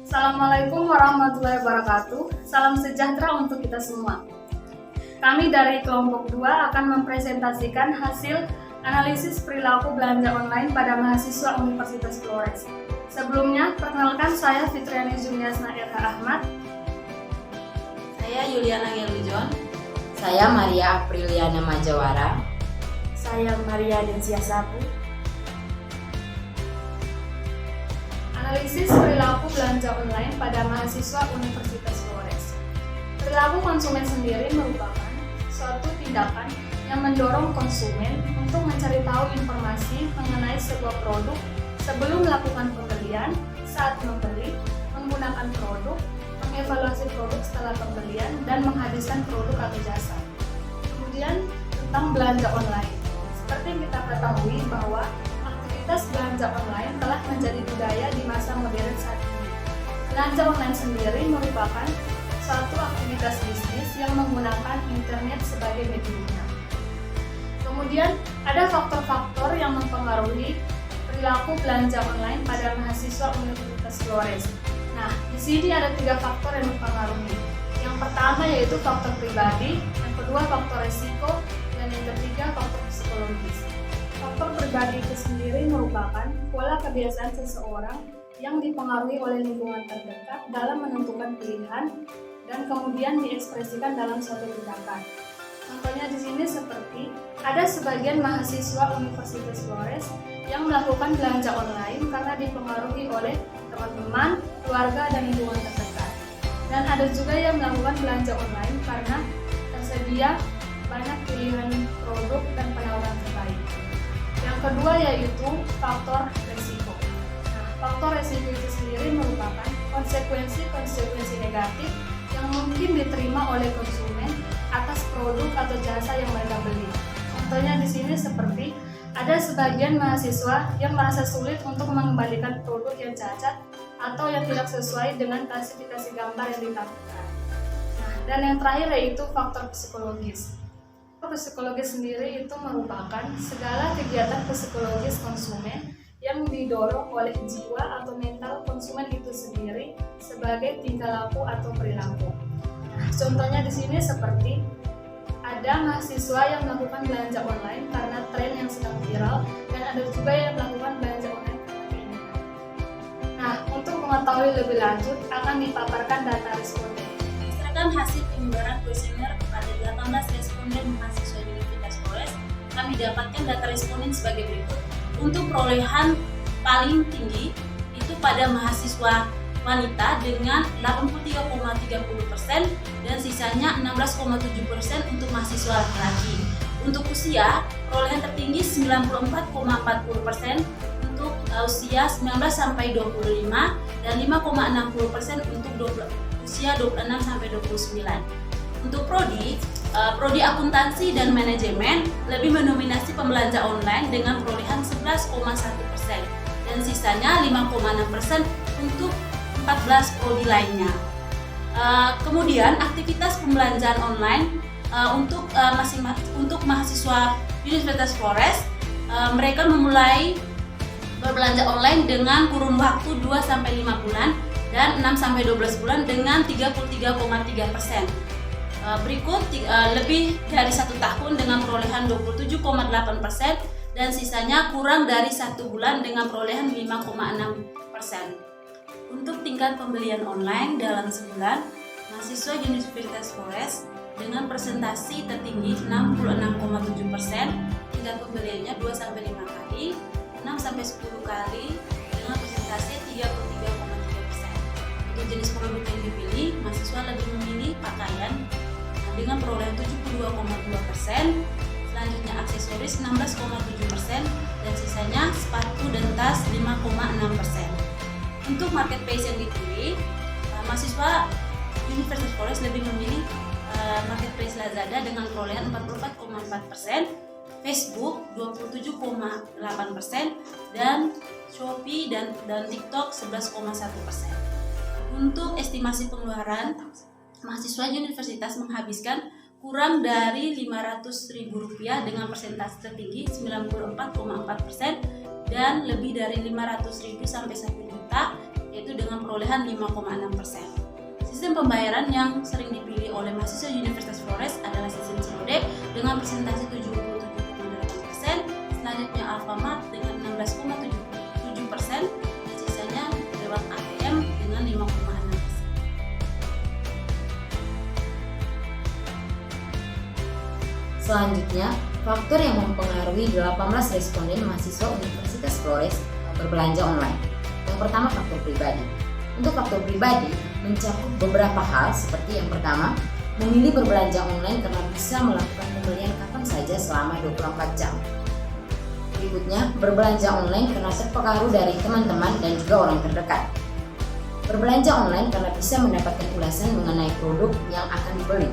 Assalamualaikum warahmatullahi wabarakatuh. Salam sejahtera untuk kita semua. Kami dari kelompok 2 akan mempresentasikan hasil analisis perilaku belanja online pada mahasiswa Universitas Flores. Sebelumnya, perkenalkan saya Fitriani Jumiasna Irha Ahmad. Saya Yuliana Gelujon. Saya Maria Apriliana Majawara. Saya Maria Densia Sapu. Analisis perilaku belanja online pada mahasiswa Universitas Flores. Perilaku konsumen sendiri merupakan suatu tindakan yang mendorong konsumen untuk mencari tahu informasi mengenai sebuah produk sebelum melakukan pembelian, saat membeli, menggunakan produk, mengevaluasi produk setelah pembelian, dan menghabiskan produk atau jasa. Kemudian tentang belanja online. Seperti yang kita ketahui bahwa aktivitas belanja online telah menjadi budaya di masa modern saat ini. Belanja online sendiri merupakan suatu aktivitas bisnis yang menggunakan internet sebagai mediumnya. Kemudian ada faktor-faktor yang mempengaruhi perilaku belanja online pada mahasiswa Universitas Flores. Nah, di sini ada 3 faktor yang mempengaruhi. Yang pertama yaitu faktor pribadi, yang kedua faktor resiko, dan yang ketiga faktor psikologis. Faktor pribadi itu sendiri merupakan pola kebiasaan seseorang yang dipengaruhi oleh lingkungan terdekat dalam menentukan pilihan dan kemudian diekspresikan dalam suatu tindakan. Contohnya di sini seperti ada sebagian mahasiswa Universitas Flores yang melakukan belanja online karena dipengaruhi oleh teman-teman, keluarga, dan lingkungan terdekat. Dan ada juga yang melakukan belanja online karena tersedia banyak pilihan produk dan penawaran terbaik. Yang kedua yaitu faktor resiko. Nah, faktor resiko itu sendiri merupakan konsekuensi negatif yang mungkin diterima oleh konsumen atas produk atau jasa yang mereka beli. Contohnya di sini seperti ada sebagian mahasiswa yang merasa sulit untuk mengembalikan produk yang cacat atau yang tidak sesuai dengan klasifikasi gambar yang ditampilkan. Nah, dan yang terakhir yaitu faktor psikologis. Faktor psikologis sendiri itu merupakan segala kegiatan psikologis konsumen yang didorong oleh jiwa atau mental konsumen itu sendiri sebagai tingkah laku atau perilaku. Nah, contohnya di sini seperti ada mahasiswa yang melakukan belanja online karena tren yang sedang viral, dan ada juga yang melakukan belanja online karena keinginan. Nah, untuk mengetahui lebih lanjut akan dipaparkan data responden. Berdasarkan hasil penyebaran kuesioner kepada 18 responden mahasiswa Universitas Flores, kami dapatkan data responden sebagai berikut. Untuk perolehan paling tinggi itu pada mahasiswa wanita dengan 83,30% dan sisanya 16,7% untuk mahasiswa laki-laki. Untuk usia, perolehan tertinggi 94,40% untuk usia 19-25 dan 5,60% untuk usia 26-29. Untuk prodi akuntansi dan manajemen lebih mendominasi pembelanja online dengan perolehan 11,1% dan sisanya 5,6% untuk 14 prodi lainnya. Kemudian aktivitas pembelanjaan online untuk mahasiswa Universitas Flores, mereka memulai berbelanja online dengan kurun waktu 2-5 bulan dan 6-12 bulan dengan 33,3%. Berikut lebih dari 1 tahun dengan perolehan 27,8% dan sisanya kurang dari 1 bulan dengan perolehan 5,6%. Untuk tingkat pembelian online dalam sebulan, mahasiswa Universitas Flores dengan presentasi tertinggi 66,7%, tingkat pembeliannya 2-5 kali, 6-10 kali dengan presentasi 33,3%. Untuk jenis produk yang dipilih, mahasiswa lebih memilih pakaian dengan perolehan 72,2%, selanjutnya aksesoris 16,7% dan sisanya sepatu dan tas 5,6%. Untuk marketplace yang dipilih, mahasiswa Universitas Flores lebih memilih marketplace Lazada dengan perolehan 44,4%, Facebook 27,8% dan Shopee dan TikTok 11,1%. Untuk estimasi pengeluaran, mahasiswa universitas menghabiskan kurang dari Rp500.000 dengan persentase tertinggi 94,4% dan lebih dari Rp500.000 sampai Rp1 juta yaitu dengan perolehan 5,6%. Sistem pembayaran yang sering dipilih oleh mahasiswa Universitas Flores adalah sistem COD dengan persentase 77,8%, selanjutnya Alfamart dengan 16,77%, dan sisanya lewat ATM dengan 5,6%. Selanjutnya, faktor yang mempengaruhi 18 responden mahasiswa Universitas Flores berbelanja online. Yang pertama, faktor pribadi. Untuk faktor pribadi, mencakup beberapa hal seperti yang pertama, memilih berbelanja online karena bisa melakukan pembelian kapan saja selama 24 jam. Berikutnya, berbelanja online karena terpengaruh dari teman-teman dan juga orang terdekat. Berbelanja online karena bisa mendapatkan ulasan mengenai produk yang akan dibeli.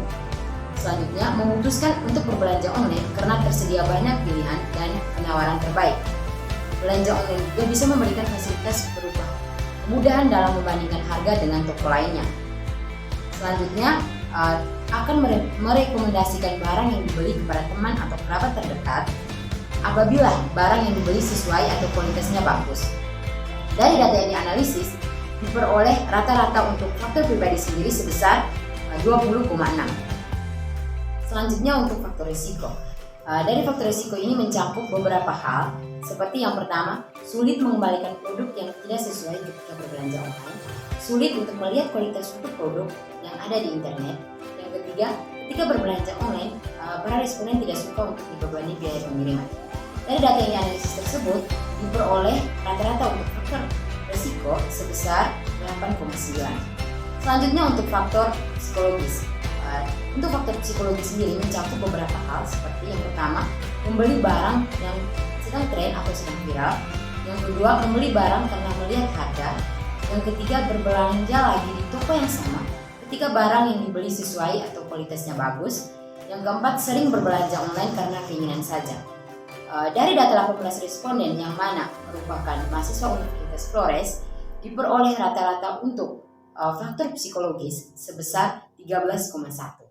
Selanjutnya, memutuskan untuk berbelanja online karena tersedia banyak pilihan dan penawaran terbaik. Belanja online juga bisa memberikan fasilitas berupa kemudahan dalam membandingkan harga dengan toko lainnya. Selanjutnya, akan merekomendasikan barang yang dibeli kepada teman atau kerabat terdekat apabila barang yang dibeli sesuai atau kualitasnya bagus. Dari data yang dianalisis, diperoleh rata-rata untuk faktor pribadi sendiri sebesar 20,6. Selanjutnya untuk faktor risiko. Dari faktor risiko ini mencakup beberapa hal, seperti yang pertama, sulit mengembalikan produk yang tidak sesuai ketika berbelanja online, sulit untuk melihat kualitas suatu produk yang ada di internet. Yang ketiga, ketika berbelanja online, para responden tidak suka untuk dibebani biaya pengiriman. Dari data yang dianalisis tersebut, diperoleh rata-rata untuk faktor risiko sebesar 8,9. Selanjutnya untuk faktor psikologis. Untuk faktor psikologis sendiri mencakup beberapa hal seperti yang pertama, membeli barang yang sedang tren atau sedang viral. Yang kedua, membeli barang karena melihat harga. Yang ketiga, berbelanja lagi di toko yang sama ketika barang yang dibeli sesuai atau kualitasnya bagus. Yang keempat, sering berbelanja online karena keinginan saja. Dari data 18 responden yang mana merupakan mahasiswa Universitas Flores, diperoleh rata-rata untuk faktor psikologis sebesar 13,1.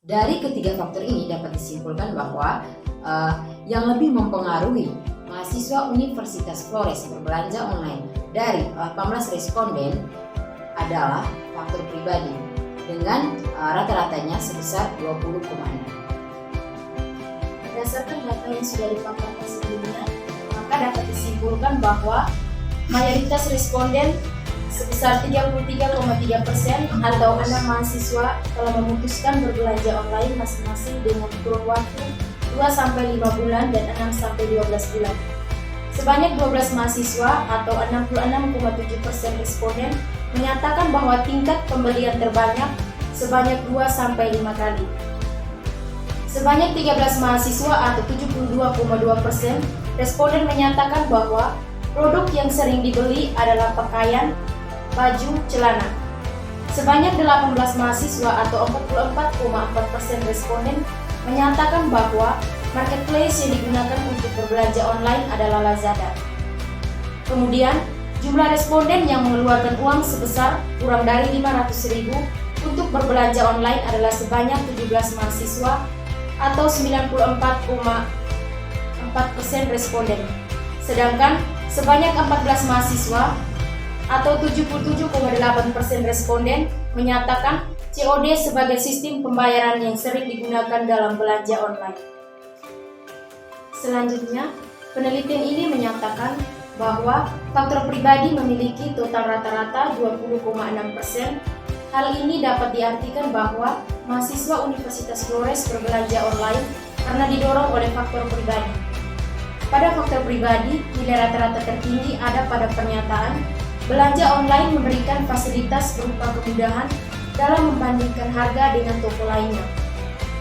Dari ketiga faktor ini dapat disimpulkan bahwa yang lebih mempengaruhi mahasiswa Universitas Flores berbelanja online dari 18 responden adalah faktor pribadi dengan rata-ratanya sebesar 20,6. Berdasarkan data yang sudah dipaparkan sebelumnya, maka dapat disimpulkan bahwa mayoritas responden sebesar 33,3% atau 6 mahasiswa telah memutuskan berbelanja online masing-masing dengan kurun waktu 2-5 bulan dan 6-12 bulan. Sebanyak 12 mahasiswa atau 66,7% responden menyatakan bahwa tingkat pembelian terbanyak sebanyak 2-5 kali. Sebanyak 13 mahasiswa atau 72,2% responden menyatakan bahwa produk yang sering dibeli adalah pakaian, baju, celana. Sebanyak 18 mahasiswa atau 44,4% responden menyatakan bahwa marketplace yang digunakan untuk berbelanja online adalah Lazada. Kemudian, jumlah responden yang mengeluarkan uang sebesar kurang dari 500.000 untuk berbelanja online adalah sebanyak 17 mahasiswa atau 94,4% responden. Sedangkan sebanyak 14 mahasiswa atau 77,8% responden menyatakan COD sebagai sistem pembayaran yang sering digunakan dalam belanja online. Selanjutnya, penelitian ini menyatakan bahwa faktor pribadi memiliki total rata-rata 20,6%. Hal ini dapat diartikan bahwa mahasiswa Universitas Flores berbelanja online karena didorong oleh faktor pribadi. Pada faktor pribadi, nilai rata-rata tertinggi ada pada pernyataan belanja online memberikan fasilitas berupa kemudahan dalam membandingkan harga dengan toko lainnya.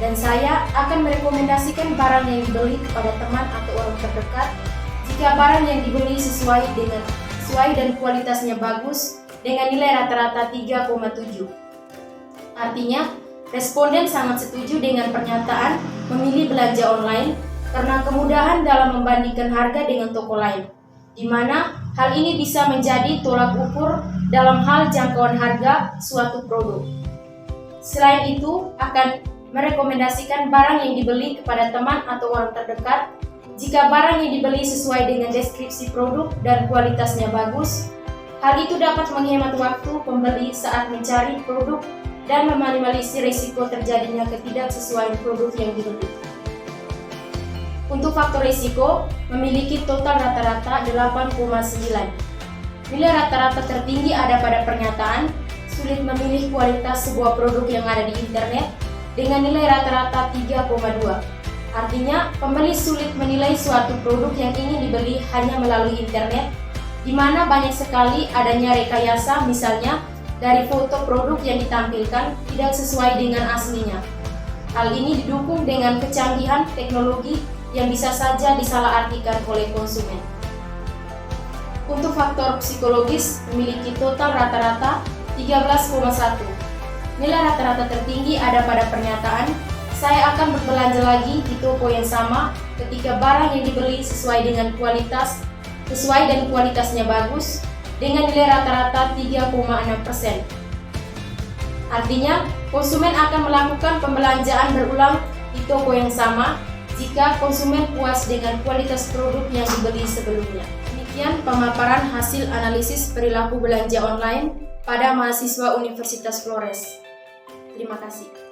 Dan saya akan merekomendasikan barang yang dibeli kepada teman atau orang terdekat jika barang yang dibeli sesuai dan kualitasnya bagus dengan nilai rata-rata 3,7. Artinya, responden sangat setuju dengan pernyataan memilih belanja online karena kemudahan dalam membandingkan harga dengan toko lain, di mana hal ini bisa menjadi tolak ukur dalam hal jangkauan harga suatu produk. Selain itu, akan merekomendasikan barang yang dibeli kepada teman atau orang terdekat jika barang yang dibeli sesuai dengan deskripsi produk dan kualitasnya bagus. Hal itu dapat menghemat waktu pembeli saat mencari produk dan meminimalisir risiko terjadinya ketidaksesuaian produk yang dibeli. Untuk faktor risiko, memiliki total rata-rata 8,9. Nilai rata-rata tertinggi ada pada pernyataan, sulit memilih kualitas sebuah produk yang ada di internet dengan nilai rata-rata 3,2. Artinya, pembeli sulit menilai suatu produk yang ingin dibeli hanya melalui internet, di mana banyak sekali adanya rekayasa, misalnya dari foto produk yang ditampilkan tidak sesuai dengan aslinya. Hal ini didukung dengan kecanggihan teknologi yang bisa saja disalahartikan oleh konsumen. Untuk faktor psikologis, memiliki total rata-rata 13,1. Nilai rata-rata tertinggi ada pada pernyataan, saya akan berbelanja lagi di toko yang sama ketika barang yang dibeli sesuai dan kualitasnya bagus, dengan nilai rata-rata 3,6%. Artinya, konsumen akan melakukan pembelanjaan berulang di toko yang sama jika konsumen puas dengan kualitas produk yang dibeli sebelumnya. Demikian pemaparan hasil analisis perilaku belanja online pada mahasiswa Universitas Flores. Terima kasih.